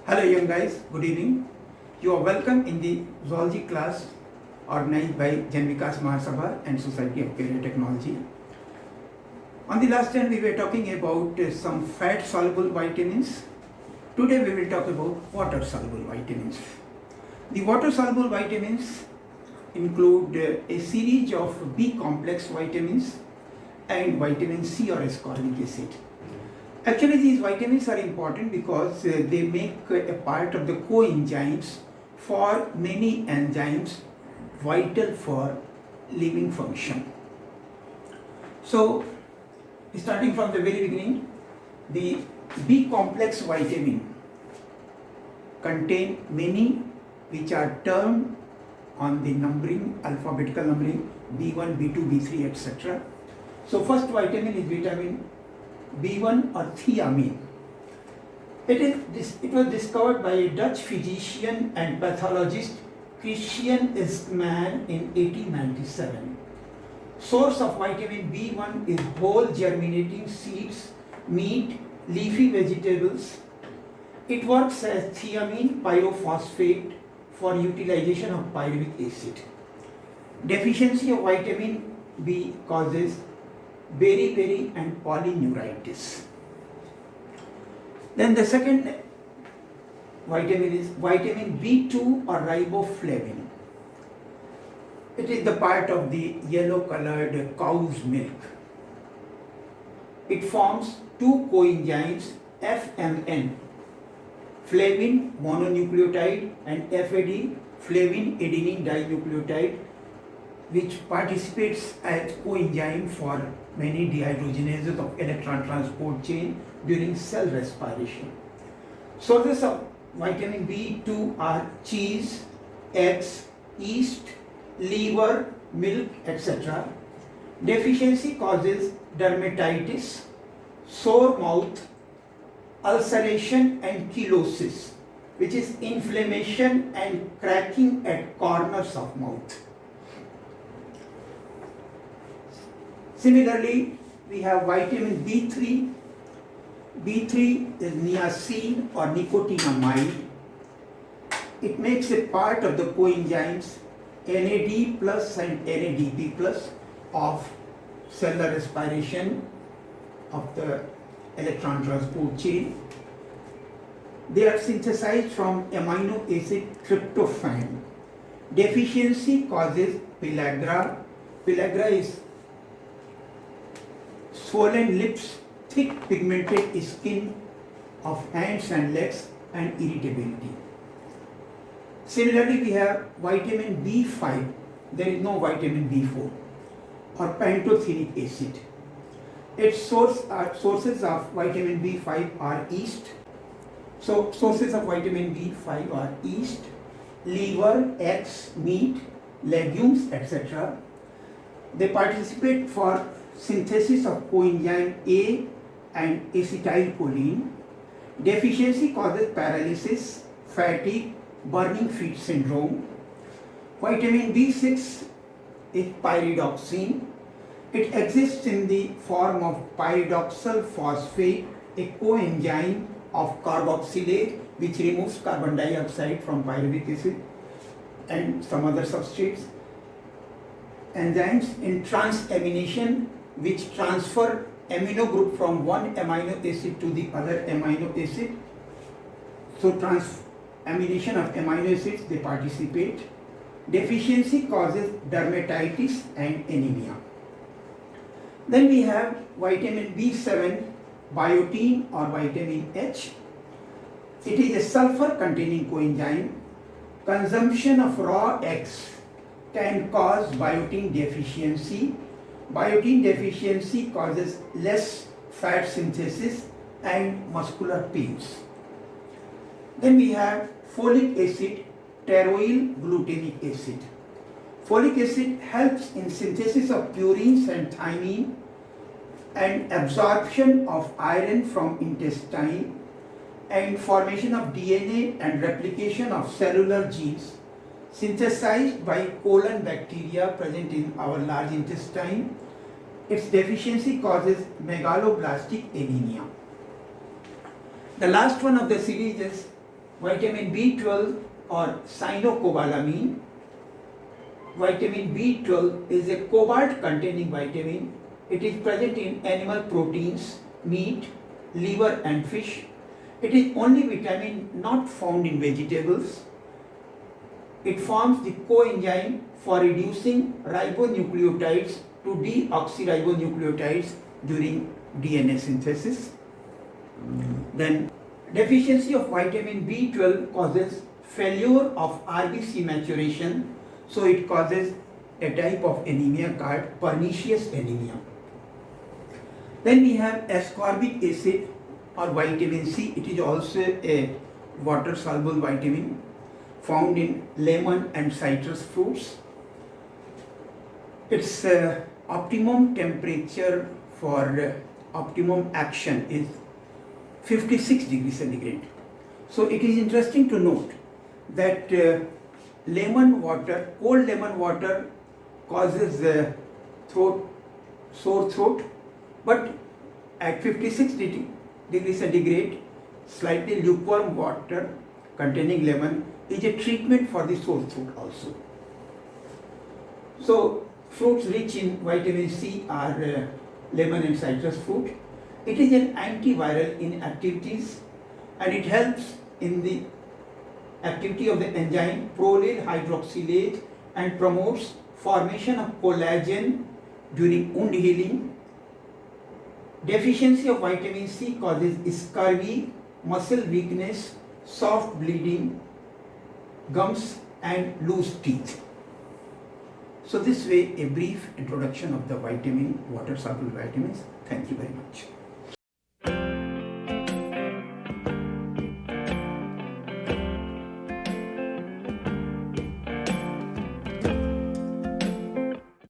Hello young guys, good evening. You are welcome in the zoology class organized by Jan Vikas Mahasabha and Society of Career Technology. On the last time we were talking about some fat soluble vitamins. Today we will talk about water soluble vitamins. The water soluble vitamins include a series of B complex vitamins and vitamin C or ascorbic acid. Actually, these vitamins are important because they make a part of the coenzymes for many enzymes vital for living function. So, starting from the very beginning, the B complex vitamin contain many which are termed on the numbering, alphabetical numbering, B1, B2, B3, etc. So, first vitamin is vitamin B1 or thiamine. It was discovered by a Dutch physician and pathologist Christian Eijkman in 1897. Source of vitamin B1 is whole germinating seeds, meat, leafy vegetables. It works as thiamine pyrophosphate for utilization of pyruvic acid. Deficiency of vitamin B causes beriberi and polyneuritis. Then the second vitamin is vitamin B2 or riboflavin. It is the part of the yellow colored cow's milk. It forms two coenzymes FMN, flavin mononucleotide, and FAD, flavin adenine dinucleotide, which participates as coenzyme for many dehydrogenases of electron transport chain during cell respiration. Sources of vitamin B2 are cheese, eggs, yeast, liver, milk, etc. Deficiency causes dermatitis, sore mouth, ulceration and chelosis, which is inflammation and cracking at corners of mouth. Similarly, we have vitamin B3. B3 is niacin or nicotinamide. It makes a part of the coenzymes NAD plus and NADP plus of cellular respiration of the electron transport chain. They are synthesized from amino acid tryptophan. Deficiency causes pellagra. Pellagra is swollen lips, thick pigmented skin of hands and legs, and irritability. Similarly, we have vitamin B5. There is no vitamin B4 or pantothenic acid. Its sources of vitamin B5 are yeast. So, sources of vitamin B5 are yeast, liver, eggs, meat, legumes, etc. They participate for synthesis of coenzyme A and acetylcholine. Deficiency causes paralysis, fatigue, burning feet syndrome. Vitamin B6 is pyridoxine. It exists in the form of pyridoxal phosphate, a coenzyme of carboxylase which removes carbon dioxide from pyruvic acid and some other substrates. Enzymes in transamination which transfer amino group from one amino acid to the other amino acid. So transamination of amino acids, they participate. Deficiency causes dermatitis and anemia. Then we have vitamin B7, biotin or vitamin H. It is a sulfur containing coenzyme. Consumption of raw eggs can cause biotin deficiency. Biotin deficiency causes less fat synthesis and muscular pains. Then we have folic acid, pteroyl glutamic acid. Folic acid helps in synthesis of purines and thymine and absorption of iron from intestine and formation of DNA and replication of cellular genes synthesized by colon bacteria present in our large intestine. Its deficiency causes megaloblastic anemia. The last one of the series is vitamin B12 or cyanocobalamin. Vitamin B12 is a cobalt containing vitamin. It is present in animal proteins, meat, liver and fish. It is only vitamin not found in vegetables. It forms the coenzyme for reducing ribonucleotides to deoxyribonucleotides during DNA synthesis. Then deficiency of vitamin B12 causes failure of RBC maturation, so it causes a type of anemia called pernicious anemia. Then we have ascorbic acid or vitamin C. It is also a water soluble vitamin found in lemon and citrus fruits. Its optimum temperature for optimum action is 56 degrees centigrade. So it is interesting to note that cold lemon water causes sore throat, but at 56 degrees centigrade, slightly lukewarm water containing lemon is a treatment for the sore throat also. So fruits rich in vitamin C are lemon and citrus fruit. It is an antiviral in activities and it helps in the activity of the enzyme prolyl hydroxylase and promotes formation of collagen during wound healing. Deficiency of vitamin C causes scurvy, muscle weakness, soft bleeding, gums and loose teeth. So this way a brief introduction of the water soluble vitamins. Thank you very much.